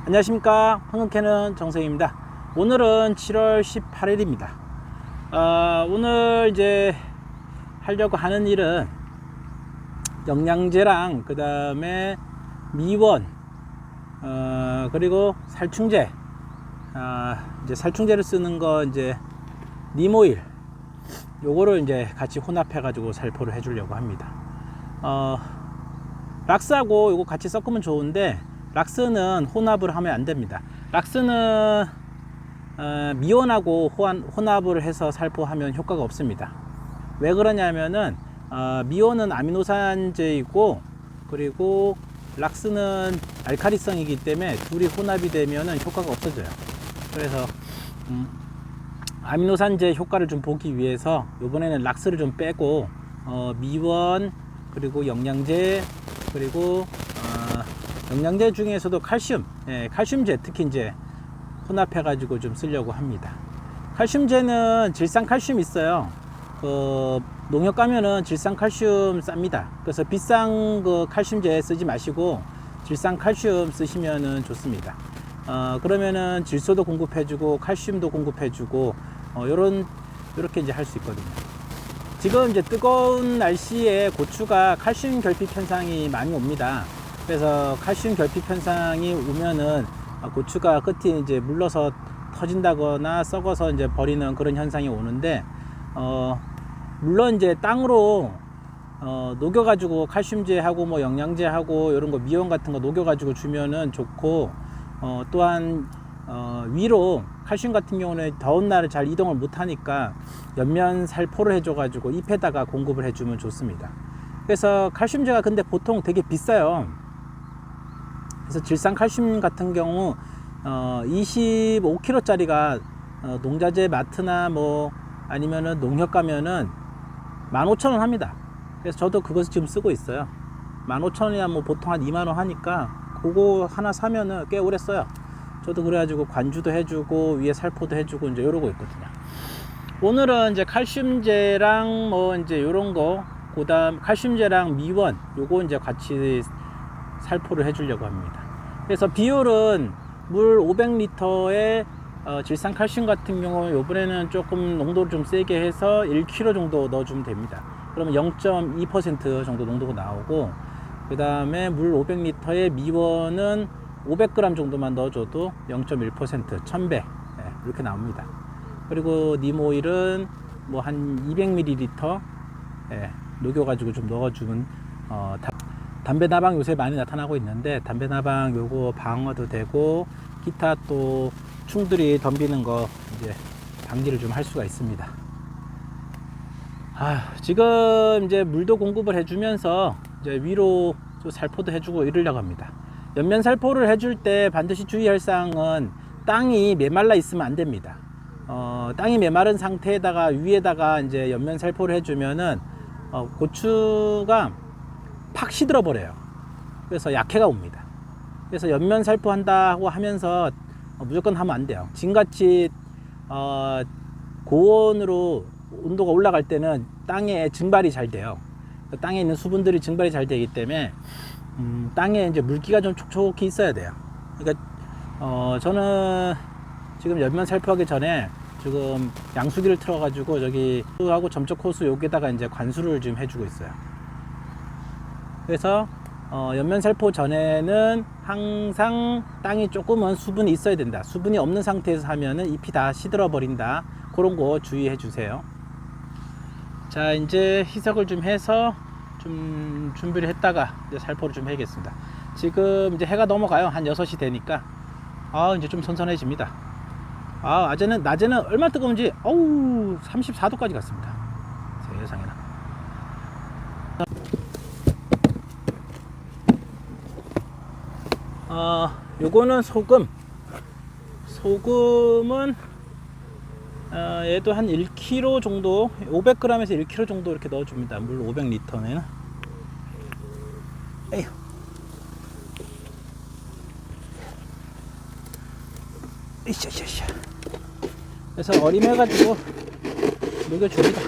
안녕하십니까. 황금캐는 정성입니다. 오늘은 7월 18일입니다. 오늘 이제 하려고 하는 일은 영양제랑 그 다음에 미원, 그리고 살충제, 이제 살충제를 쓰는 거 이제 니모일, 요거를 이제 같이 혼합해 가지고 살포를 해 주려고 합니다. 락스하고 요거 같이 섞으면 좋은데 락스는 혼합을 하면 안 됩니다. 락스는 미온하고 혼합을 해서 살포하면 효과가 없습니다. 왜 그러냐면은 미온은 아미노산제이고 그리고 락스는 알칼리성이기 때문에 둘이 혼합이 되면은 효과가 없어져요. 그래서 아미노산제 효과를 좀 보기 위해서 이번에는 락스를 좀 빼고 미원 그리고 영양제 그리고 영양제 중에서도 칼슘, 칼슘제 특히 이제 혼합해 가지고 좀 쓰려고 합니다. 칼슘제는 질산칼슘 있어요. 농협 가면은 질산칼슘 쌉니다. 그래서 비싼 그 칼슘제 쓰지 마시고 질산칼슘 쓰시면은 좋습니다. 그러면은 질소도 공급해주고 칼슘도 공급해주고 요렇게 이제 할 수 있거든요. 지금 이제 뜨거운 날씨에 고추가 칼슘 결핍 현상이 많이 옵니다. 그래서 칼슘 결핍 현상이 오면은 고추가 끝이 이제 물러서 터진다거나 썩어서 이제 버리는 그런 현상이 오는데, 물론 이제 땅으로 녹여가지고 칼슘제하고 뭐 영양제하고 이런 거 미원 같은 거 녹여가지고 주면은 좋고, 또한 위로 칼슘 같은 경우는 더운 날에 잘 이동을 못하니까 옆면 살포를 해줘가지고 잎에다가 공급을 해주면 좋습니다. 그래서 칼슘제가 근데 보통 되게 비싸요. 그래서 질산칼슘 같은 경우 25kg 짜리가 농자재 마트나 뭐 아니면은 농협 가면은 15,000원 합니다. 그래서 저도 그것을 지금 쓰고 있어요. 15,000원이야 뭐 보통 한 2만원 하니까 그거 하나 사면은 꽤 오래 써요. 저도 그래가지고 관주도 해주고 위에 살포도 해주고 이제 이러고 있거든요. 오늘은 이제 칼슘제랑 뭐 이제 요런 거, 그다음 칼슘제랑 미원 요거 이제 같이 살포를 해주려고 합니다. 그래서 비율은 물 500리터에 질산칼슘 같은 경우는 이번에는 조금 농도를 좀 세게 해서 1kg 정도 넣어주면 됩니다. 그러면 0.2% 정도 농도가 나오고, 그 다음에 물 500리터에 미원은 500g 정도만 넣어줘도 0.1% 1000배 이렇게 나옵니다. 그리고 니모일은 뭐 한 200ml 녹여가지고 좀 넣어주면 담배나방 요새 많이 나타나고 있는데, 담배나방 요거 방어도 되고 기타 또 충들이 덤비는 거 이제 방지를 좀 할 수가 있습니다. 지금 이제 물도 공급을 해주면서 이제 위로 또 살포도 해주고 이러려고 합니다. 옆면 살포를 해줄 때 반드시 주의할 사항은 땅이 메말라 있으면 안 됩니다. 땅이 메마른 상태에다가 위에다가 이제 옆면 살포를 해주면은 고추가 팍 시들어 버려요. 그래서 약해가 옵니다. 그래서 옆면 살포한다고 하면서 무조건 하면 안 돼요. 지금같이 고온으로 온도가 올라갈 때는 땅에 증발이 잘 돼요. 땅에 있는 수분들이 증발이 잘 되기 때문에 땅에 이제 물기가 좀 촉촉히 있어야 돼요. 그러니까 저는 지금 옆면 살포하기 전에 지금 양수기를 틀어 가지고 저기 하고 점적 호수 여기다가 이제 관수를 좀 해주고 있어요. 그래서 옆면 살포 전에는 항상 땅이 조금은 수분이 있어야 된다. 수분이 없는 상태에서 하면은 잎이 다 시들어 버린다. 그런 거 주의해 주세요. 자, 이제 희석을 좀 해서 좀 준비를 했다가 이제 살포를 좀 해야겠습니다. 지금 이제 해가 넘어가요. 한 6시 되니까 이제 좀 선선해집니다. 낮에는 얼마나 뜨거운지 34도까지 갔습니다. 세상에나. 요거는 소금은 얘도 한 1kg 정도, 500g에서 1kg 정도 이렇게 넣어줍니다. 물 500리터는. 에휴. 이샤샤샤. 그래서 어림해가지고 녹여줍니다.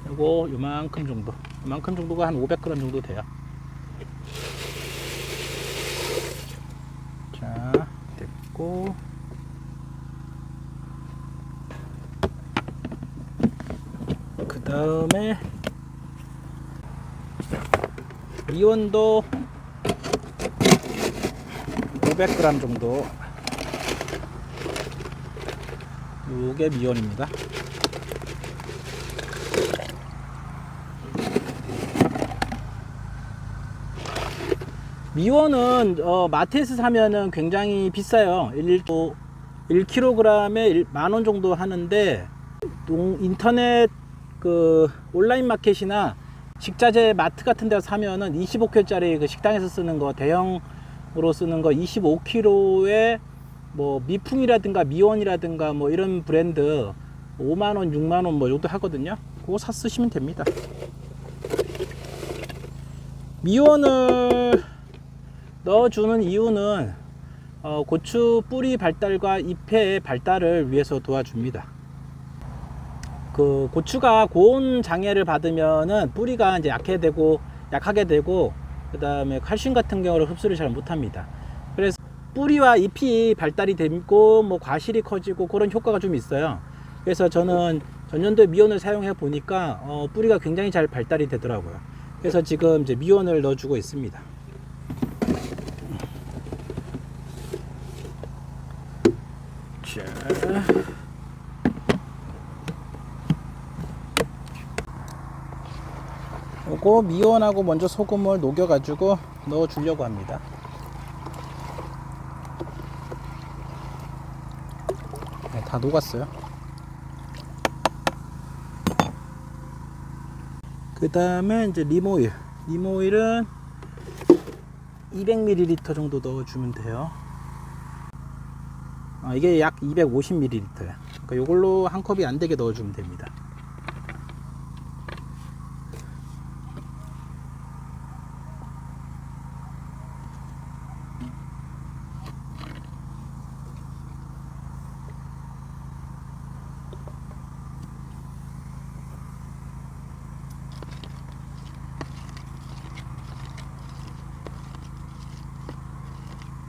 요거 요만큼 정도. 이만큼 정도가 한 500g 정도 돼요. 자, 됐고. 그 다음에 미원도 500g 정도. 요게 미원입니다. 미원은 마트에서 사면은 굉장히 비싸요. 1kg에 10,000원 정도 하는데, 인터넷 그 온라인 마켓이나 식자재 마트 같은 데서 사면은 25kg짜리 그 식당에서 쓰는 거, 대형으로 쓰는 거 25kg에 뭐 미풍이라든가 미원이라든가 뭐 이런 브랜드 5만원, 6만원 뭐 정도 하거든요. 그거 사 쓰시면 됩니다. 미원을 넣어주는 이유는 고추 뿌리 발달과 잎의 발달을 위해서 도와줍니다. 그 고추가 고온 장애를 받으면은 뿌리가 이제 약하게 되고 그 다음에 칼슘 같은 경우를 흡수를 잘 못합니다. 그래서 뿌리와 잎이 발달이 되고 뭐 과실이 커지고 그런 효과가 좀 있어요. 그래서 저는 전년도에 미온을 사용해 보니까 뿌리가 굉장히 잘 발달이 되더라고요. 그래서 지금 이제 미온을 넣어주고 있습니다. 자, 요거 미온하고 먼저 소금을 녹여 가지고 넣어 주려고 합니다. 네, 다 녹았어요. 그 다음에 이제 림오일. 림오일은 200ml 정도 넣어주면 돼요. 이게 약 250ml예요. 그러니까 이걸로 한 컵이 안 되게 넣어주면 됩니다.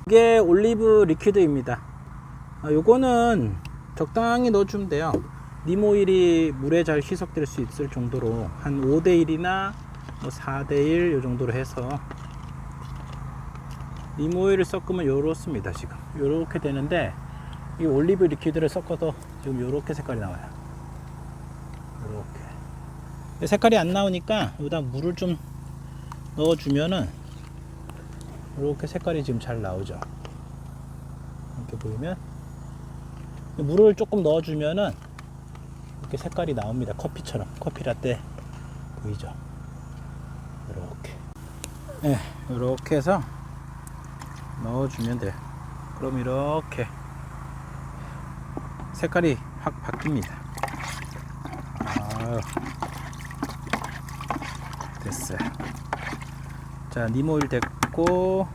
이게 올리브 리퀴드입니다. 요거는 적당히 넣어주면 돼요. 림오일이 물에 잘 희석될 수 있을 정도로 한 5대1이나 뭐 4대1 요 정도로 해서 림오일을 섞으면 요렇습니다. 지금 요렇게 되는데 이 올리브 리퀴드를 섞어서 지금 요렇게 색깔이 나와요. 요렇게 색깔이 안 나오니까 여기다 물을 좀 넣어주면은 이렇게 색깔이 지금 잘 나오죠. 이렇게 보이면 물을 조금 넣어주면은 이렇게 색깔이 나옵니다. 커피처럼, 커피라떼 보이죠? 이렇게, 네, 이렇게 해서 넣어주면 돼요. 그럼 이렇게 색깔이 확 바뀝니다. 됐어요. 자, 림오일 됐고,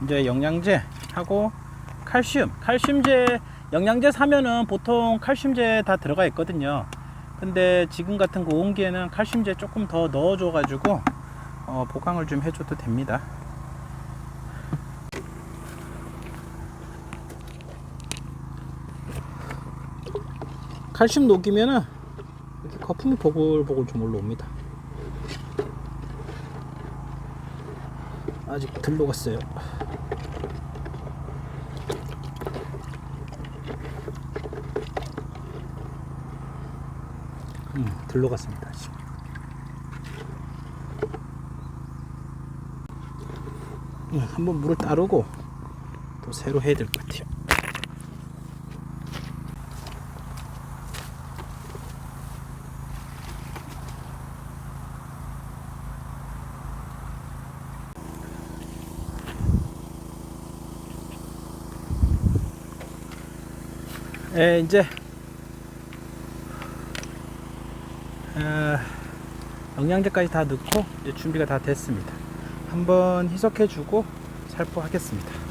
이제 영양제 하고 칼슘제, 영양제 사면은 보통 칼슘제 다 들어가 있거든요. 근데 지금 같은 고온기에는 칼슘제 조금 더 넣어줘 가지고 보강을 좀 해줘도 됩니다. 칼슘 녹이면은 이렇게 거품이 보글보글 좀 올라옵니다. 아직 덜 녹았어요. 덜 녹았습니다. 지금. 한번 물을 따르고 또 새로 해야 될 것 같아요. 이제 영양제까지 다 넣고 이제 준비가 다 됐습니다. 한번 희석해 주고 살포하겠습니다.